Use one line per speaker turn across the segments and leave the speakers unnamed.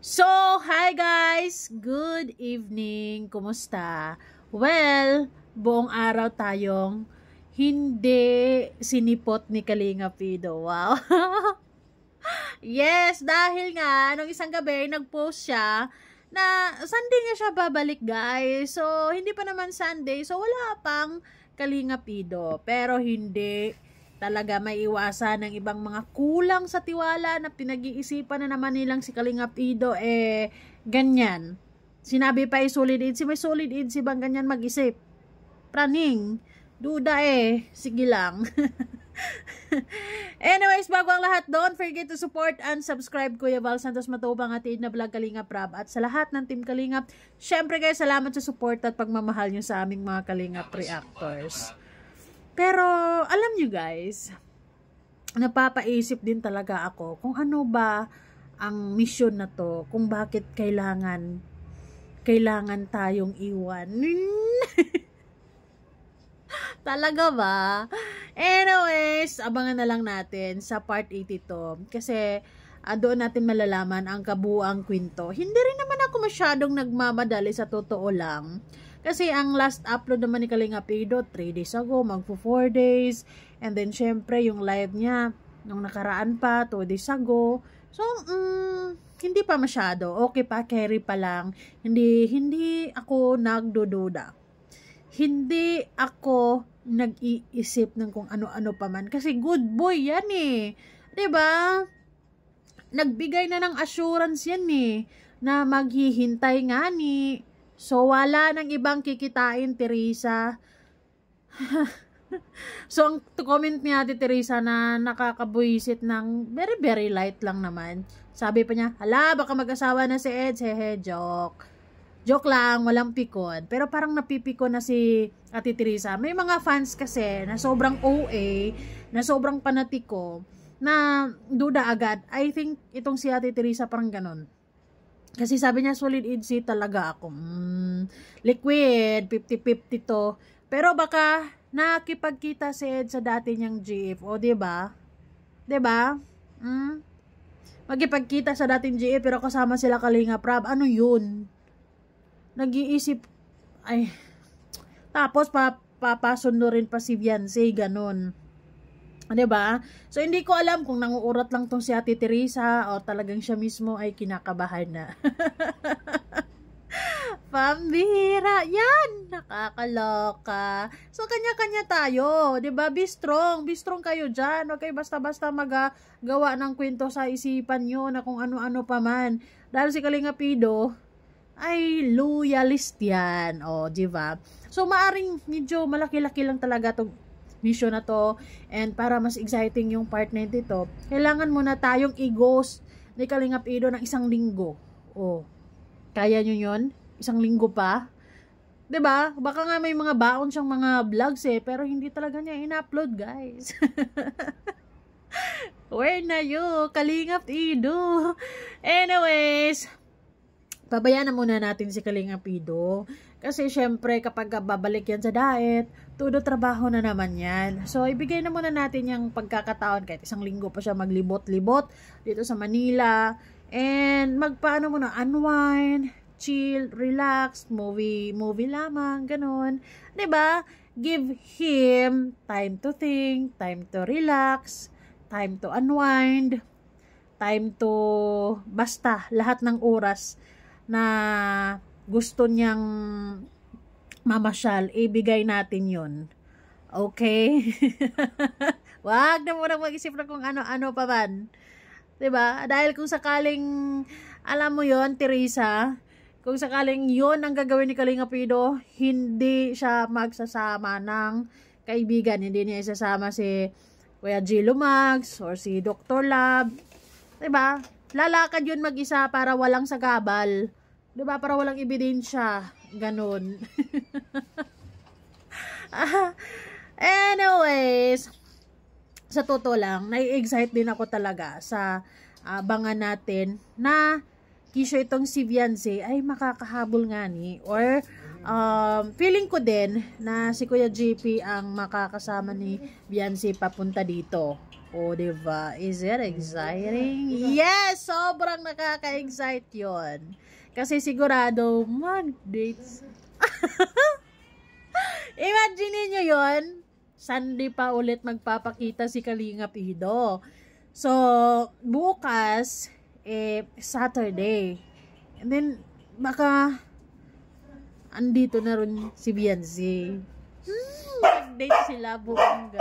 So, hi guys! Good evening! Kumusta? Well, buong araw tayong hindi sinipot ni Kalinga Pido. Wow! Yes, dahil nga, nung isang gabi, nag-post siya na Sunday niya siya babalik guys. So, hindi pa naman Sunday. So, wala pang Kalinga Pido. Pero hindi talaga may iwasan ng ibang mga kulang sa tiwala na pinag-iisipan na naman nilang si Kalinga Pido ganyan. Sinabi pa solid agency, may solid agency bang ganyan mag-isip? Praning, duda sige lang. Anyways, bago ang lahat, don't forget to support and subscribe Kuya Val Santos Matubang at na vlog Kalingap Rab at sa lahat ng team Kalingap. Syempre guys, salamat sa support at pagmamahal nyo sa aming mga Kalingap reactors. Pero, alam nyo guys, napapaisip din talaga ako kung ano ba ang mission na to, kung bakit kailangan tayong iwan. Talaga ba? Anyways, abangan na lang natin sa part 82 kasi doon natin malalaman ang kabuuang kwento. Hindi rin naman ako masyadong nagmamadali sa totoo lang. Kasi ang last upload naman ni Kalinga Pido, 3 days ago, magpo 4 days. And then, syempre, yung live niya, nung nakaraan pa, 2 days ago. So, hindi pa masyado. Okay pa, carry pa lang. Hindi ako nagdududa. Hindi ako nag-iisip ng kung ano-ano pa man. Kasi good boy yan Diba? Nagbigay na ng assurance yan na maghihintay nga So, wala nang ibang kikitain, Teresa. So, ang comment ni Ate Teresa na nakakabuisit ng very, very light lang naman. Sabi pa niya, hala, baka mag-asawa na si Ed. Hehe, joke. Joke lang, walang pikon. Pero parang napipikon na si Ate Teresa. May mga fans kasi na sobrang OA, na sobrang panatiko, na duda agad. I think itong si Ate Teresa parang ganon. Kasi sabi niya, solid agency talaga ako. Liquid, 50-50 to. Pero baka nakipagkita si Ed sa dati niyang GF. O, diba? Diba? Magkipagkita sa dating GF pero kasama sila Kalinga Prab. Ano yun? Nag-iisip. Ay. Tapos, papasundo rin pa si Beyonce. Ganon. Diba? So, hindi ko alam kung nanguurat lang tong si Ate Teresa o talagang siya mismo ay kinakabahan na. Pambira. Yan! Nakakaloka. So, kanya-kanya tayo. Diba? Be strong. Be strong kayo dyan. Okay? Basta-basta magawa ng kwento sa isipan nyo na kung ano-ano pa man. Dahil si Kalinga Pido ay loyalist yan. O, diba? So, maaring medyo malaki-laki lang talaga itong mission na to, and para mas exciting yung part na ito, kailangan muna tayong i-ghost ni Kalinga Pido ng 1 linggo. Kaya nyo yun? 1 linggo pa? 'Di ba? Baka nga may mga baon siyang mga vlogs pero hindi talaga niya in-upload guys. Where na you, Kalinga Pido? Anyways, pabayaan na muna natin si Kalinga Pido. Kasi syempre kapag babalik yan sa diet, todo trabaho na naman yan. So ibigay na muna natin yung pagkakataon kahit 1 linggo pa siya maglibot-libot dito sa Manila. And magpaano muna, unwind, chill, relax, movie lamang, ganun. 'Di ba? Give him time to think, time to relax, time to unwind, time to basta lahat ng oras na gusto niyang mamasyal, ibigay natin yun. Okay? Wag na muna mag-isip na kung ano-ano pa man. Diba? Dahil kung sakaling, alam mo yon Teresa, kung sakaling yon ang gagawin ni Kalinga Pido, hindi siya magsasama ng kaibigan. Hindi niya isasama si Kuya G. Lumags or si Dr. Lab. Diba? Lalakad yun mag-isa para walang sagabal. Diba? Para walang ebidensya. Ganon. Anyways, sa totoo lang, nai-excite din ako talaga sa abangan natin na kisyo itong si Beyonce ay makakahabol nga or feeling ko din na si Kuya JP ang makakasama ni Beyonce papunta dito. O, diba? Is it exciting? Yes! Sobrang nakaka-excite yon. Kasi sigurado, mag-dates. Imagine niyo yon. Sunday pa ulit magpapakita si Kalinga Pido. So, bukas, Saturday. And then, baka, andito na rin si Beyonce. Mag-date sila buong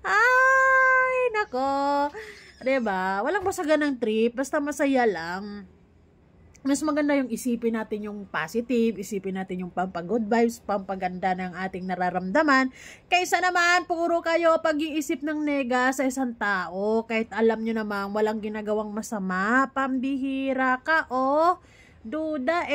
Ay, nako. Diba? Walang basagan ng trip. Basta masaya lang. Mas maganda yung isipin natin yung positive, isipin natin yung pampag-good vibes, pampaganda ng ating nararamdaman, kaysa naman puro kayo pag-iisip ng nega sa isang tao, kahit alam nyo namang walang ginagawang masama, pambihira ka, duda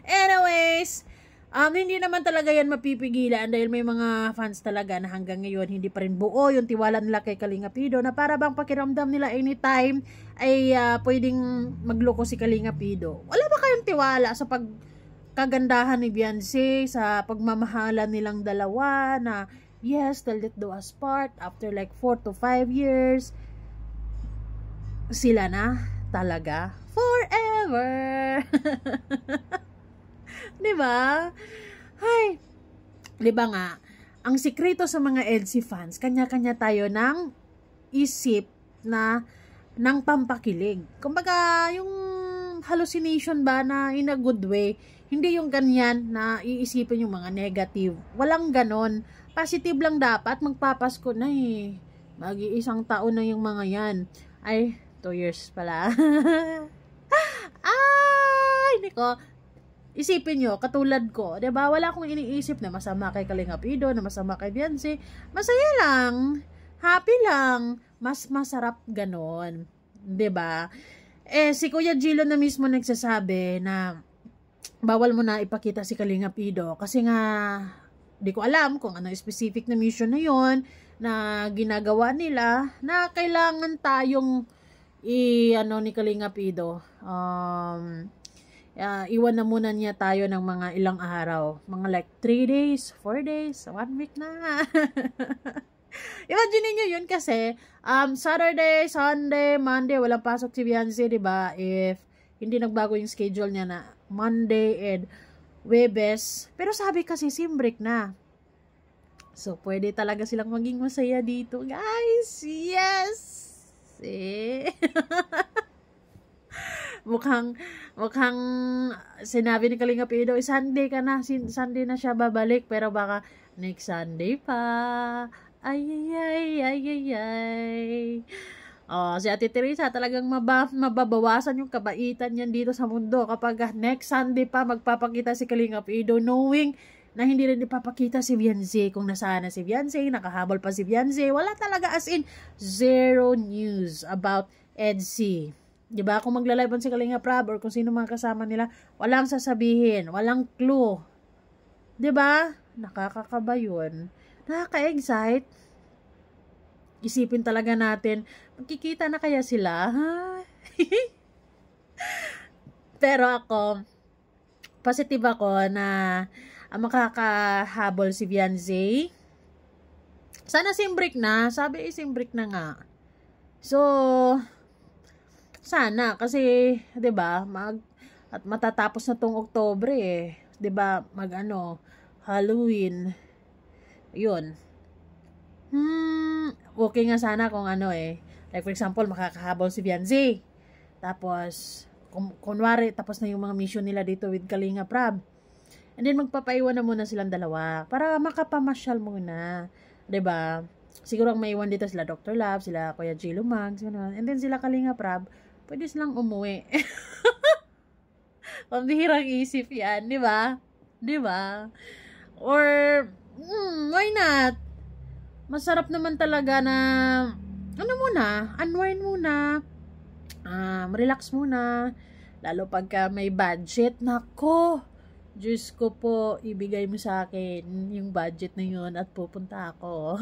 Anyways, hindi naman talaga yan mapipigilan dahil may mga fans talaga na hanggang ngayon hindi pa rin buo yung tiwala nila kay Kalinga Pido na para bang pakiramdam nila anytime ay pwedeng magloko si Kalinga Pido. Wala ba kayong tiwala sa pagkagandahan ni Beyonce, sa pagmamahalan nilang dalawa na yes, till death do us part, after like 4 to 5 years, sila na talaga forever. Diba? Ay, diba nga, ang sikreto sa mga EDSI fans, kanya-kanya tayo ng isip na ng pampakilig. Kumbaga, yung hallucination ba na in a good way, hindi yung ganyan na iisipin yung mga negative. Walang ganon. Positive lang dapat, magpapasko na Mag-iisang taon na yung mga yan. Ay, 2 years pala. Ay, niko. Isipin nyo, katulad ko, diba? Wala akong iniisip na masama kay Kalinga Pido, na masama kay Beyonce. Masaya lang. Happy lang. Mas masarap ganon. Diba? Si Kuya Gilo na mismo nagsasabi na bawal mo na ipakita si Kalinga Pido. Kasi nga, di ko alam kung ano specific na mission na yon na ginagawa nila na kailangan tayong ni Kalinga Pido. Iwan na muna niya tayo ng mga ilang araw. Mga like 3 days, 4 days, 1 week na. Imagine niyo yun kasi, Saturday, Sunday, Monday, walang pasok si Beyonce, diba? If hindi nagbago yung schedule niya na Monday and Webes. Pero sabi kasi, sim break na. So, pwede talaga silang maging masaya dito. Guys, yes! mukhang sinabi ni Kalinga Pido, Sunday ka na, Sunday na siya babalik, pero baka next Sunday pa. Ay. Si Ate Teresa talagang mababawasan yung kabaitan niyan dito sa mundo kapag next Sunday pa magpapakita si Kalinga Pido, knowing na hindi rin ipapakita si Beyonce. Kung nasaan na si Beyonce, nakahabol pa si Beyonce, wala talaga, as in zero news about EDSI. Diba? Kung maglalive si Kalinga Prab or kung sino mga kasama nila, walang sasabihin, walang clue. Diba? Nakakakaba yun. Nakaka-excite. Isipin talaga natin, magkikita na kaya sila? Pero ako, positive ako na makakahabol si Beyonce. Sana sim-break na. Sabi sim-break na nga. So, sana, kasi, 'di ba, at matatapos na tong Oktubre 'di ba, Halloween. 'Yun. Okay nga sana kung like for example, makakahabol si Beyonce. Tapos, kunwari, tapos na yung mga mission nila dito with Kalinga Prab. And then, magpapaiwan na muna silang dalawa para makapamasyal muna. 'Di ba? Siguro ang maiwan dito sila Dr. Love, sila Kuya Gilo Mags, gano'n. And then sila Kalinga Prab, pwede silang umuwi. Pambihirang isip yan, di ba? Di ba? Or, why not? Masarap naman talaga na, unwind muna. Relax muna. Lalo pagka may budget, nako, Diyos ko po, ibigay mo sa akin yung budget na yun at pupunta ako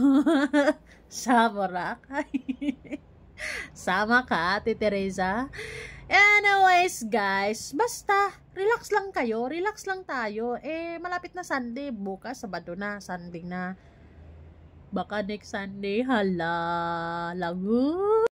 sa Boracay. Sama ka, Ate Teresa? Anyways, guys, basta, relax lang kayo, relax lang tayo. Malapit na Sunday, bukas, Sabado na, Sunday na. Baka next Sunday, hala, lagu.